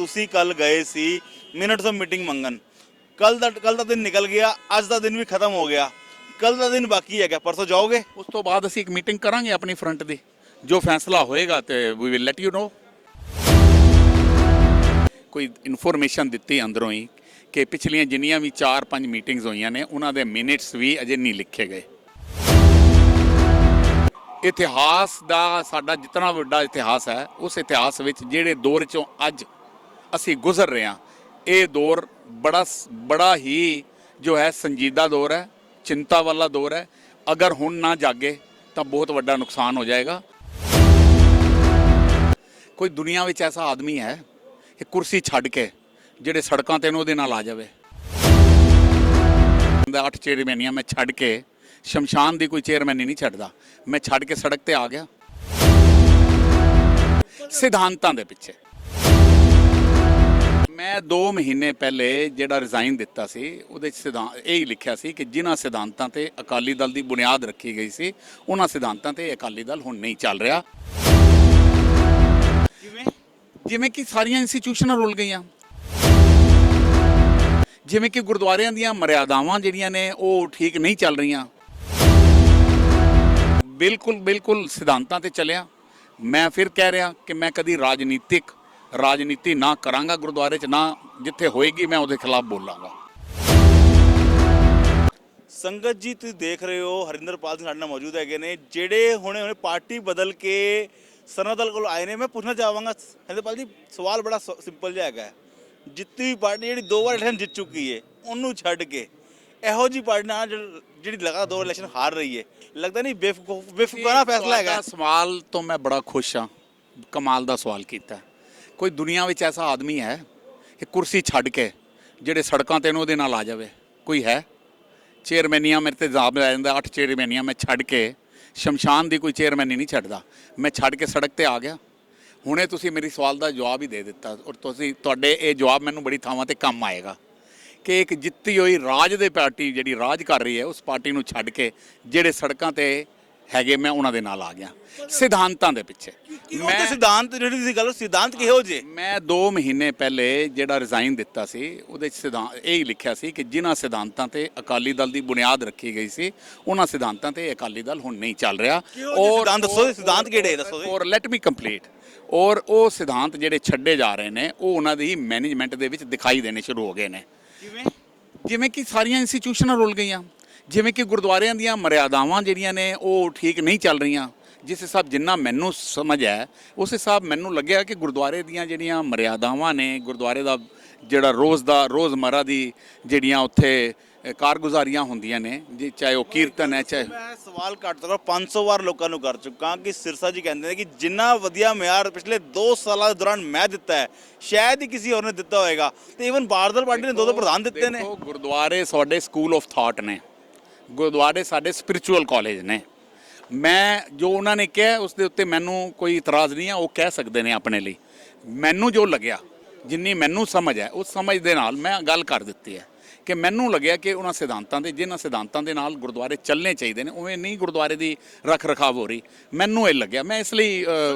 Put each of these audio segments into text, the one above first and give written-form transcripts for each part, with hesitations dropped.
ਤੁਸੀਂ ਕੱਲ ਗਏ ਸੀ ਮਿੰਟਸ ਆਫ ਮੀਟਿੰਗ ਮੰਗਣ। ਕੱਲ ਦਾ ਦਿਨ ਨਿਕਲ ਗਿਆ, ਅੱਜ ਦਾ ਦਿਨ ਵੀ ਖਤਮ ਹੋ ਗਿਆ, ਕੱਲ ਦਾ ਦਿਨ ਬਾਕੀ ਹੈਗਾ, ਪਰਸੋਂ ਜਾਓਗੇ? ਉਸ ਤੋਂ ਬਾਅਦ ਅਸੀਂ ਇੱਕ ਮੀਟਿੰਗ ਕਰਾਂਗੇ ਆਪਣੀ ਫਰੰਟ ਦੀ, ਜੋ ਫੈਸਲਾ ਹੋਏਗਾ ਤੇ we will let you know. ਕੋਈ ਇਨਫੋਰਮੇਸ਼ਨ ਦਿੱਤੀ ਅੰਦਰੋਂ ਹੀ ਕਿ ਪਿਛਲੀਆਂ ਜਿੰਨੀਆਂ ਵੀ 4-5 ਮੀਟਿੰਗਸ ਹੋਈਆਂ ਨੇ ਉਹਨਾਂ ਦੇ ਮਿੰਟਸ ਵੀ ਅਜੇ ਨਹੀਂ ਲਿਖੇ ਗਏ। ਇਤਿਹਾਸ ਦਾ ਸਾਡਾ ਜਿਤਨਾ ਵੱਡਾ ਇਤਿਹਾਸ ਹੈ, ਉਸ ਇਤਿਹਾਸ ਵਿੱਚ ਜਿਹੜੇ ਦੌਰ ਚੋਂ ਅੱਜ ਅਸੀਂ ਗੁਜ਼ਰ ਰਹੇ ਹਾਂ, ਇਹ ਦੌਰ ਬੜਾ ਹੀ ਜੋ ਹੈ ਸੰਜੀਦਾ ਦੌਰ ਹੈ, ਚਿੰਤਾ ਵਾਲਾ ਦੌਰ ਹੈ। ਅਗਰ ਹੁਣ ਨਾ ਜਾਗੇ ਤਾਂ ਬਹੁਤ ਵੱਡਾ ਨੁਕਸਾਨ ਹੋ ਜਾਏਗਾ। ਕੋਈ ਦੁਨੀਆ ਵਿੱਚ ਐਸਾ ਆਦਮੀ ਹੈ ਕਿ ਕੁਰਸੀ ਛੱਡ ਕੇ ਜਿਹੜੇ ਸੜਕਾਂ ਤੇ ਨੇ ਉਹਦੇ ਨਾਲ ਆ ਜਾਵੇ। 8 ਚੇਅਰਮੈਨੀਆਂ ਮੈਂ ਛੱਡ ਕੇ, ਸ਼ਮਸ਼ਾਨ ਦੀ ਕੋਈ ਚੇਅਰਮੈਨੀ ਨਹੀਂ ਛੱਡਦਾ, ਮੈਂ ਛੱਡ ਕੇ ਸੜਕ ਤੇ ਆ ਗਿਆ ਸਿਧਾਂਤਾਂ ਦੇ ਪਿੱਛੇ। ਮੈਂ 2 ਮਹੀਨੇ ਪਹਿਲੇ ਜਿਹੜਾ ਰਿਜ਼ਾਈਨ ਦਿੱਤਾ ਸੀ ਉਹਦੇ 'ਚ ਸਿਧਾਂਤ ਇਹ ਹੀ ਲਿਖਿਆ ਸੀ ਕਿ ਜਿਨ੍ਹਾਂ ਸਿਧਾਂਤਾਂ ਤੇ ਅਕਾਲੀ ਦਲ ਦੀ ਬੁਨਿਆਦ ਰੱਖੀ ਗਈ ਸੀ, ਉਹਨਾਂ ਸਿਧਾਂਤਾਂ ਤੇ ਅਕਾਲੀ ਦਲ ਹੁਣ ਨਹੀਂ ਚੱਲ ਰਿਹਾ। ਜਿਵੇਂ ਕਿ ਸਾਰੀਆਂ ਇੰਸਟੀਟਿਊਸ਼ਨਾਂ ਰੁਲ ਗਈਆਂ, ਜਿਵੇਂ ਕਿ ਗੁਰਦੁਆਰਿਆਂ ਦੀਆਂ ਮਰਿਆਦਾਵਾਂ ਜਿਹੜੀਆਂ ਨੇ ਉਹ ਠੀਕ ਨਹੀਂ ਚੱਲ ਰਹੀਆਂ। ਬਿਲਕੁਲ ਸਿਧਾਂਤਾਂ ਤੇ ਚੱਲਿਆ। ਮੈਂ ਫਿਰ ਕਹਿ ਰਿਹਾ ਕਿ ਮੈਂ ਕਦੀ ਰਾਜਨੀਤੀ ਨਾ ਕਰਾਂਗਾ ਗੁਰਦੁਆਰੇ 'ਚ, ਨਾ ਜਿੱਥੇ ਹੋਏਗੀ ਮੈਂ ਉਹਦੇ ਖਿਲਾਫ ਬੋਲਾਂਗਾ। ਸੰਗਤ ਜੀ, ਤੁਸੀਂ ਦੇਖ ਰਹੇ ਹੋ ਹਰਿੰਦਰਪਾਲ ਸਿੰਘ ਸਾਡੇ ਨਾਲ ਮੌਜੂਦ ਹੈਗੇ ਨੇ, ਜਿਹੜੇ ਹੁਣੇ ਪਾਰਟੀ ਬਦਲ ਕੇ ਸਰਨਾ ਦਲ ਕੋਲ ਆਏ ਨੇ। ਮੈਂ ਪੁੱਛਣਾ ਚਾਹਾਂਗਾ ਹਰਿੰਦਰਪਾਲ ਜੀ, ਸਵਾਲ ਬੜਾ ਸਿੰਪਲ ਜਿਹਾ ਹੈਗਾ, ਜਿੱਤੀ ਵੀ ਪਾਰਟੀ ਜਿਹੜੀ 2 ਵਾਰ ਇਲੈਕਸ਼ਨ ਜਿੱਤ ਚੁੱਕੀ ਹੈ, ਉਹਨੂੰ ਛੱਡ ਕੇ ਇਹੋ ਜਿਹੀ ਪਾਰਟੀ ਨਾਲ ਜਿਹੜੀ ਲਗਾਤਾਰ 2 ਇਲੈਕਸ਼ਨ ਹਾਰ ਰਹੀ ਹੈ, ਲੱਗਦਾ ਨਹੀਂ ਬੇਵਕੂਫਾਨਾ ਫੈਸਲਾ ਹੈਗਾ? ਸਵਾਲ ਤੋਂ ਮੈਂ ਬੜਾ ਖੁਸ਼ ਹਾਂ, ਕਮਾਲ ਦਾ ਸਵਾਲ ਕੀਤਾ। ਕੋਈ ਦੁਨੀਆ ਵਿੱਚ ਐਸਾ ਆਦਮੀ ਹੈ ਕਿ ਕੁਰਸੀ ਛੱਡ ਕੇ ਜਿਹੜੇ ਸੜਕਾਂ ਤੇ ਨੇ ਉਹਦੇ ਨਾਲ ਆ ਜਾਵੇ? ਕੋਈ ਹੈ? ਚੇਅਰਮੈਨੀਆਂ ਮੇਰੇ ਤੇ ਇਲਜ਼ਾਮ ਲੈ ਜਾਂਦਾ, 8 ਚੇਅਰਮੈਨੀਆਂ ਮੈਂ ਛੱਡ ਕੇ, ਸ਼ਮਸ਼ਾਨ ਦੀ ਕੋਈ ਚੇਅਰਮੈਨੀ ਨਹੀਂ ਛੱਡਦਾ, ਮੈਂ ਛੱਡ ਕੇ ਸੜਕ ਤੇ ਆ ਗਿਆ। ਹੁਣੇ ਤੁਸੀਂ ਮੇਰੀ ਸਵਾਲ ਦਾ ਜਵਾਬ ਹੀ ਦੇ ਦਿੱਤਾ, ਔਰ ਤੁਹਾਡੇ ਇਹ ਜਵਾਬ ਮੈਨੂੰ ਬੜੀ ਥਾਵਾਂ ਤੇ ਕੰਮ ਆਏਗਾ ਕਿ ਇੱਕ ਜਿੱਤੀ ਹੋਈ ਰਾਜ ਦੇ ਪਾਰਟੀ ਜਿਹੜੀ ਰਾਜ ਕਰ ਰਹੀ ਹੈ, ਉਸ ਪਾਰਟੀ ਨੂੰ ਛੱਡ ਕੇ ਜਿਹੜੇ ਸੜਕਾਂ ਤੇ ਹੈਗੇ ਮੈਂ ਉਹਨਾਂ ਦੇ ਨਾਲ ਆ ਗਿਆ ਸਿਧਾਂਤਾਂ ਦੇ ਪਿੱਛੇ। ਮੈਂ ਸਿਧਾਂਤ ਜਿਹੜੀ ਤੁਸੀਂ ਗੱਲ, ਸਿਧਾਂਤ ਕਿਹੋ ਜਿਹੇ? ਮੈਂ 2 ਮਹੀਨੇ ਪਹਿਲੇ ਜਿਹੜਾ ਰਿਜ਼ਾਈਨ ਦਿੱਤਾ ਸੀ ਉਹਦੇ 'ਚ ਸਿਧਾਂਤ ਇਹ ਹੀ ਲਿਖਿਆ ਸੀ ਕਿ ਜਿਨ੍ਹਾਂ ਸਿਧਾਂਤਾਂ ਤੇ ਅਕਾਲੀ ਦਲ ਦੀ ਬੁਨਿਆਦ ਰੱਖੀ ਗਈ ਸੀ, ਉਹਨਾਂ ਸਿਧਾਂਤਾਂ ਤੇ ਅਕਾਲੀ ਦਲ ਹੁਣ ਨਹੀਂ ਚੱਲ ਰਿਹਾ। ਔਰ ਦੱਸੋ ਸਿਧਾਂਤ ਕਿਹੜੇ ਦੱਸੋ? ਔਰ ਲੈਟ ਮੀ ਕੰਪਲੀਟ। ਔਰ ਉਹ ਸਿਧਾਂਤ ਜਿਹੜੇ ਛੱਡੇ ਜਾ ਰਹੇ ਨੇ ਉਹ ਉਹਨਾਂ ਦੀ ਮੈਨੇਜਮੈਂਟ ਦੇ ਵਿੱਚ ਦਿਖਾਈ ਦੇਣੇ ਸ਼ੁਰੂ ਹੋ ਗਏ ਨੇ। ਜਿਵੇਂ ਕਿ ਸਾਰੀਆਂ ਇੰਸਟੀਟਿਊਸ਼ਨਾਂ ਰੁਲ ਗਈਆਂ, ਜਿਵੇਂ ਕਿ ਗੁਰਦੁਆਰਿਆਂ ਦੀਆਂ ਮਰਿਆਦਾਵਾਂ ਜਿਹੜੀਆਂ ਨੇ ਉਹ ਠੀਕ ਨਹੀਂ ਚੱਲ ਰਹੀਆਂ। ਜਿਸ ਹਿਸਾਬ ਜਿੰਨਾ ਮੈਨੂੰ ਸਮਝ ਹੈ, ਉਸ ਹਿਸਾਬ ਮੈਨੂੰ ਲੱਗਿਆ ਕਿ ਗੁਰਦੁਆਰੇ ਦੀਆਂ ਜਿਹੜੀਆਂ ਮਰਿਆਦਾਵਾਂ ਨੇ, ਗੁਰਦੁਆਰੇ ਦਾ ਜਿਹੜਾ ਰੋਜ਼ਮਰਾ ਦੀ ਜਿਹੜੀਆਂ ਉੱਥੇ ਕਾਰਗੁਜ਼ਾਰੀਆਂ ਹੁੰਦੀਆਂ ਨੇ, ਜੇ ਚਾਹੇ ਉਹ ਕੀਰਤਨ ਹੈ, ਚਾਹੇ ਮੈਂ ਸਵਾਲ ਘੱਟ ਤੋਂ ਘੱਟ 500 ਵਾਰ ਲੋਕਾਂ ਨੂੰ ਕਰ ਚੁੱਕਾ ਕਿ ਸਿਰਸਾ ਜੀ ਕਹਿੰਦੇ ਨੇ ਕਿ ਜਿੰਨਾ ਵਧੀਆ ਮਿਆਰ ਪਿਛਲੇ 2 ਸਾਲਾਂ ਦੇ ਦੌਰਾਨ ਮੈਂ ਦਿੱਤਾ ਹੈ, ਸ਼ਾਇਦ ਹੀ ਕਿਸੇ ਹੋਰ ਨੇ ਦਿੱਤਾ ਹੋਏਗਾ। ਤੇ ਇਵਨ ਬਾਦਲ ਪਾਰਟੀ ਨੇ 2 ਪ੍ਰਧਾਨ ਦਿੱਤੇ ਨੇ। ਗੁਰਦੁਆਰੇ ਸਾਡੇ ਸਕੂਲ ਆਫ ਥਾਟ ਨੇ, ਗੁਰਦੁਆਰੇ ਸਾਡੇ ਸਪਿਰਿਚੁਅਲ ਕਾਲਜ ਨੇ। ਮੈਂ ਜੋ ਉਹਨਾਂ ਨੇ ਕਿਹਾ ਉਸ ਦੇ ਉੱਤੇ ਮੈਨੂੰ ਕੋਈ ਇਤਰਾਜ਼ ਨਹੀਂ ਹੈ, ਉਹ ਕਹਿ ਸਕਦੇ ਨੇ ਆਪਣੇ ਲਈ। ਮੈਨੂੰ ਜੋ ਲੱਗਿਆ, ਜਿੰਨੀ ਮੈਨੂੰ ਸਮਝ ਹੈ, ਉਸ ਸਮਝ ਦੇ ਨਾਲ ਮੈਂ ਗੱਲ ਕਰ ਦਿੱਤੀ ਹੈ ਕਿ ਮੈਨੂੰ ਲੱਗਿਆ ਕਿ ਉਹਨਾਂ ਸਿਧਾਂਤਾਂ ਦੇ, ਜਿਨ੍ਹਾਂ ਸਿਧਾਂਤਾਂ ਦੇ ਨਾਲ ਗੁਰਦੁਆਰੇ ਚੱਲਣੇ ਚਾਹੀਦੇ ਨੇ, ਉਵੇਂ ਨਹੀਂ ਗੁਰਦੁਆਰੇ ਦੀ ਰੱਖ ਰਖਾਵ ਹੋ ਰਹੀ। ਮੈਨੂੰ ਇਹ ਲੱਗਿਆ, ਮੈਂ ਇਸ ਲਈ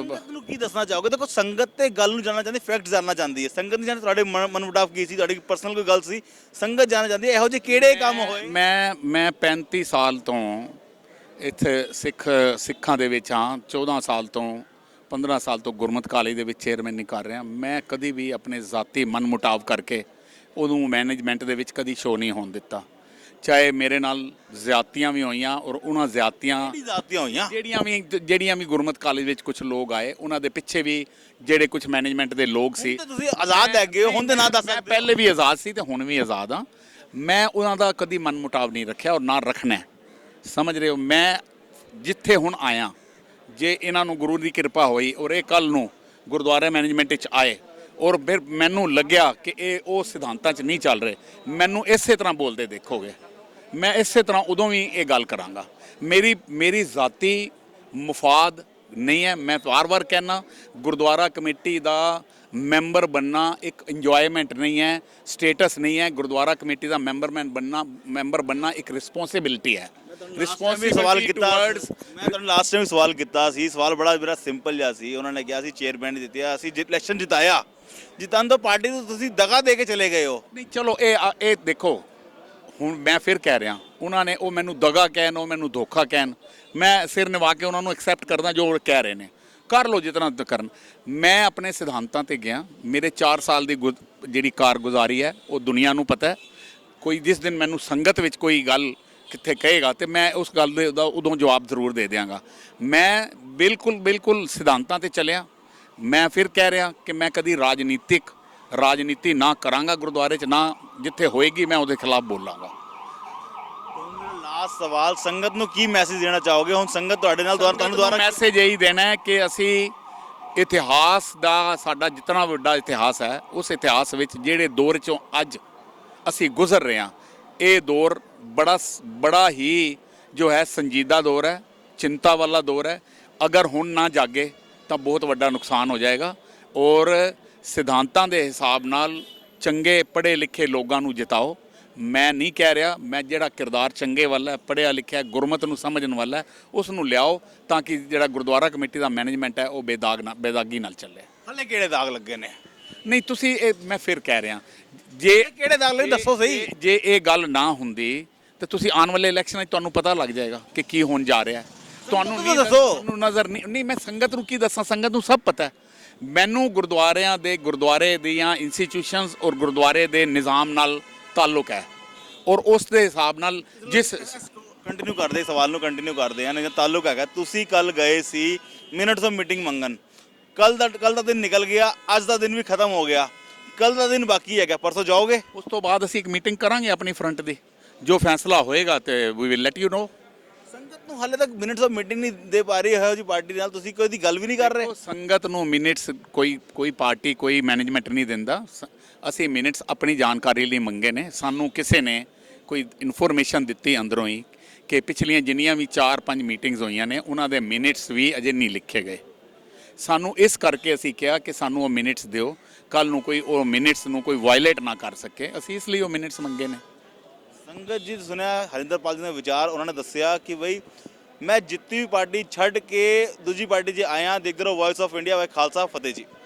ਨੂੰ ਕੀ ਦੱਸਣਾ ਚਾਹੋਗੇ? ਦੇਖੋ, ਸੰਗਤ ਤੇ ਗੱਲ ਨੂੰ ਜਾਣਨਾ ਚਾਹੁੰਦੀ, ਫੈਕਟ ਜਾਣਨਾ ਚਾਹੁੰਦੀ ਹੈ। ਸੰਗਤ ਨਹੀਂ ਜਾਣਦੀ ਤੁਹਾਡੇ ਮਨਮੁਟਾਵ ਕੀ ਸੀ, ਤੁਹਾਡੀ ਪਰਸਨਲ ਕੋਈ ਗੱਲ ਸੀ, ਸੰਗਤ ਜਾਣਨਾ ਚਾਹੁੰਦੀ ਹੈ ਇਹੋ ਜਿਹੇ ਕਿਹੜੇ ਕੰਮ ਹੋਏ। ਮੈਂ 35 ਸਾਲ ਤੋਂ ਇੱਥੇ ਸਿੱਖਾਂ ਦੇ ਵਿੱਚ ਹਾਂ, 14 ਸਾਲ ਤੋਂ 15 ਸਾਲ ਤੋਂ ਗੁਰਮਤਿ ਕਾਲਜ ਦੇ ਵਿੱਚ ਚੇਅਰਮੈਨ ਨਹੀਂ ਕਰ ਰਿਹਾ। ਮੈਂ ਕਦੀ ਵੀ ਆਪਣੇ ਜ਼ਾਤੀ ਮਨਮੁਟਾਵ ਕਰਕੇ ਉਹਨੂੰ ਮੈਨੇਜਮੈਂਟ ਦੇ ਵਿੱਚ ਕਦੀ ਸ਼ੋਅ ਨਹੀਂ ਹੋਣ ਦਿੱਤਾ। ਚਾਹੇ ਮੇਰੇ ਨਾਲ ਜ਼ਿਆਦਤੀਆਂ ਵੀ ਹੋਈਆਂ, ਔਰ ਉਹਨਾਂ ਜ਼ਿਆਦਤੀਆਂ ਹੋਈਆਂ ਜਿਹੜੀਆਂ ਵੀ ਗੁਰਮਤਿ ਕਾਲਜ ਵਿੱਚ ਕੁਝ ਲੋਕ ਆਏ, ਉਹਨਾਂ ਦੇ ਪਿੱਛੇ ਵੀ ਜਿਹੜੇ ਕੁਝ ਮੈਨੇਜਮੈਂਟ ਦੇ ਲੋਕ ਸੀ। ਤੁਸੀਂ ਆਜ਼ਾਦ ਹੈਗੇ ਹੋ, ਹੁਣ ਦੇ ਨਾ ਦੱਸ ਸਕਦੇ? ਮੈਂ ਪਹਿਲੇ ਵੀ ਆਜ਼ਾਦ ਸੀ ਤੇ ਹੁਣ ਵੀ ਆਜ਼ਾਦ ਹਾਂ। ਮੈਂ ਉਹਨਾਂ ਦਾ ਕਦੀ ਮਨਮੁਟਾਵ ਨਹੀਂ ਰੱਖਿਆ ਔਰ ਨਾ ਰੱਖਣਾ, ਸਮਝ ਰਹੇ ਹੋ। ਮੈਂ ਜਿੱਥੇ ਹੁਣ ਆਇਆ, ਜੇ ਇਹਨਾਂ ਨੂੰ ਗੁਰੂ ਦੀ ਕਿਰਪਾ ਹੋਈ ਔਰ ਇਹ ਕੱਲ ਨੂੰ ਗੁਰਦੁਆਰਾ ਮੈਨੇਜਮੈਂਟ ਵਿੱਚ ਆਏ ਔਰ ਫਿਰ ਮੈਨੂੰ ਲੱਗਿਆ ਕਿ ਇਹ ਉਹ ਸਿਧਾਂਤਾਂ 'ਚ ਨਹੀਂ ਚੱਲ ਰਹੇ, ਮੈਨੂੰ ਇਸੇ ਤਰ੍ਹਾਂ ਬੋਲਦੇ ਦੇਖੋਗੇ, ਮੈਂ ਇਸੇ ਤਰ੍ਹਾਂ ਉਦੋਂ ਵੀ ਇਹ ਗੱਲ ਕਰਾਂਗਾ। ਮੇਰੀ ਜ਼ਾਤੀ ਮੁਫਾਦ ਨਹੀਂ ਹੈ। ਮੈਂ ਵਾਰ-ਵਾਰ ਕਹਿਣਾ, ਗੁਰਦੁਆਰਾ ਕਮੇਟੀ ਦਾ ਮੈਂਬਰ ਬਣਨਾ ਇੱਕ ਇੰਜੋਇਮੈਂਟ ਨਹੀਂ ਹੈ, ਸਟੇਟਸ ਨਹੀਂ ਹੈ। ਗੁਰਦੁਆਰਾ ਕਮੇਟੀ ਦਾ ਮੈਂਬਰ ਬਣਨਾ ਇੱਕ ਰਿਸਪੌਂਸਿਬਿਲਿਟੀ ਹੈ। ਸਵਾਲ ਕੀਤਾ, ਮੈਂ ਤੁਹਾਨੂੰ ਲਾਸਟ ਟਾਈਮ ਸਵਾਲ ਕੀਤਾ ਸੀ, ਸਵਾਲ ਬੜਾ ਮੇਰਾ ਸਿੰਪਲ ਜਿਹਾ ਸੀ। ਉਹਨਾਂ ਨੇ ਕਿਹਾ ਸੀ ਚੇਅਰਮੈਨ ਜਿੱਤਿਆ, ਅਸੀਂ ਇਲੈਕਸ਼ਨ ਜਿਤਾਇਆ, ਜਿਤਾਉਣ ਤੋਂ ਪਾਰਟੀ ਨੂੰ ਤੁਸੀਂ ਦਗਾ ਦੇ ਕੇ ਚਲੇ ਗਏ ਹੋ। ਨਹੀਂ ਚਲੋ ਇਹ ਦੇਖੋ, ਹੁਣ ਮੈਂ ਫਿਰ ਕਹਿ ਰਿਹਾ, ਉਹਨਾਂ ਨੇ ਉਹ ਮੈਨੂੰ ਦਗਾ ਕਹਿਣ, ਉਹ ਮੈਨੂੰ ਧੋਖਾ ਕਹਿਣ, ਮੈਂ ਸਿਰ ਨਿਵਾ ਕੇ ਉਹਨਾਂ ਨੂੰ ਐਕਸੈਪਟ ਕਰਦਾ ਜੋ ਉਹ ਕਹਿ ਰਹੇ ਨੇ, ਕਰ ਲਓ ਜਿਤਨਾ ਕਰਨ। ਮੈਂ ਆਪਣੇ ਸਿਧਾਂਤਾਂ ਤੇ ਗਿਆ। ਮੇਰੇ 4 ਸਾਲ ਦੀ ਜਿਹੜੀ ਕਾਰਗੁਜ਼ਾਰੀ ਹੈ ਉਹ ਦੁਨੀਆ ਨੂੰ ਪਤਾ ਹੈ। ਕੋਈ ਜਿਸ ਦਿਨ ਮੈਨੂੰ ਸੰਗਤ ਵਿੱਚ ਕੋਈ ਗੱਲ ਕਿੱਥੇ ਕਹੇਗਾ ਤੇ ਮੈਂ ਉਸ ਗੱਲ ਦੇ ਦਾ ਉਦੋਂ ਜਵਾਬ ਜ਼ਰੂਰ ਦੇ ਦਿਆਂਗਾ। ਮੈਂ ਬਿਲਕੁਲ ਸਿਧਾਂਤਾਂ ਤੇ ਚੱਲਿਆ। ਮੈਂ ਫਿਰ ਕਹਿ ਰਿਹਾ ਕਿ ਮੈਂ ਕਦੀ ਰਾਜਨੀਤੀ ਨਾ ਕਰਾਂਗਾ ਗੁਰਦੁਆਰੇ 'ਚ, ਨਾ ਜਿੱਥੇ ਹੋਏਗੀ ਮੈਂ ਉਹਦੇ ਖਿਲਾਫ ਬੋਲਾਂਗਾ। ਲਾਸਟ ਸਵਾਲ, ਸੰਗਤ ਨੂੰ ਕੀ ਮੈਸੇਜ ਦੇਣਾ ਚਾਹੋਗੇ? ਹੁਣ ਸੰਗਤ ਤੁਹਾਡੇ ਨਾਲ ਤੁਹਾਨੂੰ ਦੁਆਰਾ ਮੈਸੇਜ ਇਹੀ ਦੇਣਾ ਹੈ ਕਿ ਅਸੀਂ ਇਤਿਹਾਸ ਦਾ, ਸਾਡਾ ਜਿਤਨਾ ਵੱਡਾ ਇਤਿਹਾਸ ਹੈ, ਉਸ ਇਤਿਹਾਸ ਵਿੱਚ ਜਿਹੜੇ ਦੌਰ 'ਚੋਂ ਅੱਜ ਅਸੀਂ ਗੁਜ਼ਰ ਰਹੇ ਹਾਂ, ਇਹ ਦੌਰ ਬੜਾ ਹੀ ਜੋ ਹੈ ਸੰਜੀਦਾ ਦੌਰ ਹੈ, ਚਿੰਤਾ ਵਾਲਾ ਦੌਰ ਹੈ। ਅਗਰ ਹੁਣ ਨਾ ਜਾਗੇ ਤਾਂ ਬਹੁਤ ਵੱਡਾ ਨੁਕਸਾਨ ਹੋ ਜਾਏਗਾ। ਔਰ ਸਿਧਾਂਤਾਂ ਦੇ ਹਿਸਾਬ ਨਾਲ ਚੰਗੇ ਪੜ੍ਹੇ ਲਿਖੇ ਲੋਕਾਂ ਨੂੰ ਜਿਤਾਓ। ਮੈਂ ਨਹੀਂ ਕਹਿ ਰਿਹਾ, ਮੈਂ ਜਿਹੜਾ ਕਿਰਦਾਰ ਚੰਗੇ ਵਾਲਾ ਹੈ, ਪੜ੍ਹਿਆ ਲਿਖਿਆ, ਗੁਰਮਤ ਨੂੰ ਸਮਝਣ ਵਾਲਾ ਹੈ, ਉਸ ਨੂੰ ਲਿਆਓ ਤਾਂ ਕਿ ਜਿਹੜਾ ਗੁਰਦੁਆਰਾ ਕਮੇਟੀ ਦਾ ਮੈਨੇਜਮੈਂਟ ਹੈ ਉਹ ਬੇਦਾਗੀ ਨਾਲ ਚੱਲੇ। ਹਲੇ ਕਿਹੜੇ ਦਾਗ ਲੱਗੇ ਨੇ? ਨਹੀਂ ਤੁਸੀਂ ਮੈਂ ਫਿਰ ਕਹਿ ਰਿਹਾ, ਜੇ ਕਿਹੜੇ ਦਾਗ ਲੱਗੇ ਦੱਸੋ ਸਹੀ। ਜੇ ਇਹ ਗੱਲ ਨਾ ਹੁੰਦੀ ਤੇ ਤੁਸੀਂ ਆਉਣ ਵਾਲੇ ਇਲੈਕਸ਼ਨ ਵਿੱਚ ਤੁਹਾਨੂੰ ਪਤਾ ਲੱਗ ਜਾਏਗਾ ਕਿ ਕੀ ਹੋਣ ਜਾ ਰਿਹਾ ਹੈ। ਤੁਹਾਨੂੰ ਨਹੀਂ ਦੱਸੋ। ਤੁਹਾਨੂੰ ਨਜ਼ਰ ਨਹੀਂ, ਮੈਂ ਸੰਗਤ ਨੂੰ ਕੀ ਦੱਸਾਂ, ਸੰਗਤ ਨੂੰ ਸਭ ਪਤਾ ਹੈ। ਮੈਨੂੰ ਗੁਰਦੁਆਰੇ ਦੀਆਂ ਇੰਸਟੀਟਿਊਸ਼ਨਸ ਔਰ ਗੁਰਦੁਆਰੇ ਦੇ ਨਿਜ਼ਾਮ ਨਾਲ ਤਾਲੁਕ ਹੈ ਔਰ ਉਸ ਦੇ ਹਿਸਾਬ ਨਾਲ ਜਿਸ ਕੰਟੀਨਿਊ ਕਰਦੇ ਸਵਾਲ ਨੂੰ ਕੰਟੀਨਿਊ ਕਰਦੇ ਆ, ਤਾਲੁਕ ਹੈਗਾ। ਤੁਸੀਂ ਕੱਲ ਗਏ ਸੀ ਮਿੰਟਸ ਆਫ ਮੀਟਿੰਗ ਮੰਗਣ, ਕੱਲ ਦਾ ਦਿਨ ਨਿਕਲ ਗਿਆ, ਅੱਜ ਦਾ ਦਿਨ ਵੀ ਖਤਮ ਹੋ ਗਿਆ, ਕੱਲ ਦਾ ਦਿਨ ਬਾਕੀ ਹੈਗਾ, ਪਰਸੋਂ ਜਾਓਗੇ? ਉਸ ਤੋਂ ਬਾਅਦ ਅਸੀਂ ਇੱਕ ਮੀਟਿੰਗ ਕਰਾਂਗੇ ਆਪਣੀ ਫਰੰਟ ਦੀ, ਜੋ ਫੈਸਲਾ ਹੋਏਗਾ ਤੇ we will let you know. ਸੰਗਤ ਨੂੰ ਹਾਲੇ ਤੱਕ ਮਿੰਟਸ ਆਫ ਮੀਟਿੰਗ ਨਹੀਂ ਦੇ ਪਾ ਰਹੀ ਹੈ ਜੀ ਪਾਰਟੀ ਨਾਲ, ਤੁਸੀਂ ਕੋਈ ਦੀ ਗੱਲ ਵੀ ਨਹੀਂ ਕਰ ਰਹੇ। ਸੰਗਤ ਨੂੰ ਮਿੰਟਸ ਕੋਈ ਪਾਰਟੀ ਕੋਈ ਮੈਨੇਜਮੈਂਟ ਨਹੀਂ ਦਿੰਦਾ। ਅਸੀਂ ਮਿੰਟਸ ਆਪਣੀ ਜਾਣਕਾਰੀ ਲਈ ਮੰਗੇ ਨੇ। ਸਾਨੂੰ ਕਿਸੇ ਨੇ ਕੋਈ ਇਨਫੋਰਮੇਸ਼ਨ ਦਿੱਤੀ ਅੰਦਰੋਂ ਹੀ ਕਿ ਪਿਛਲੀਆਂ ਜਿੰਨੀਆਂ ਵੀ 4-5 ਮੀਟਿੰਗਸ ਹੋਈਆਂ ਨੇ ਉਹਨਾਂ ਦੇ ਮਿੰਟਸ ਵੀ ਅਜੇ ਨਹੀਂ ਲਿਖੇ ਗਏ। ਸਾਨੂੰ ਇਸ ਕਰਕੇ ਅਸੀਂ ਕਿਹਾ ਕਿ ਸਾਨੂੰ ਉਹ ਮਿੰਟਸ ਦਿਓ, ਕੱਲ ਨੂੰ ਕੋਈ ਉਹ ਮਿੰਟਸ ਨੂੰ ਕੋਈ ਵਾਇਲੇਟ ਨਾ ਕਰ ਸਕੇ, ਅਸੀਂ ਇਸ ਲਈ ਉਹ ਮਿੰਟਸ ਮੰਗੇ ਨੇ। ਸੰਗਤ ਜੀ ਸੁਣਿਆ ਹਰਿੰਦਰਪਾਲ ਜੀ ਦੇ ਵਿਚਾਰ। ਉਹਨਾਂ ਨੇ ਦੱਸਿਆ ਕਿ ਬਈ ਮੈਂ ਜਿੱਤੀ ਵੀ ਪਾਰਟੀ ਛੱਡ ਕੇ ਦੂਜੀ ਪਾਰਟੀ 'ਚ ਆਇਆ। ਦੇਖਦੇ ਰਹੋ ਵੌਇਸ ਆਫ ਇੰਡੀਆ, ਖਾਲਸਾ ਫਤਿਹ ਜੀ।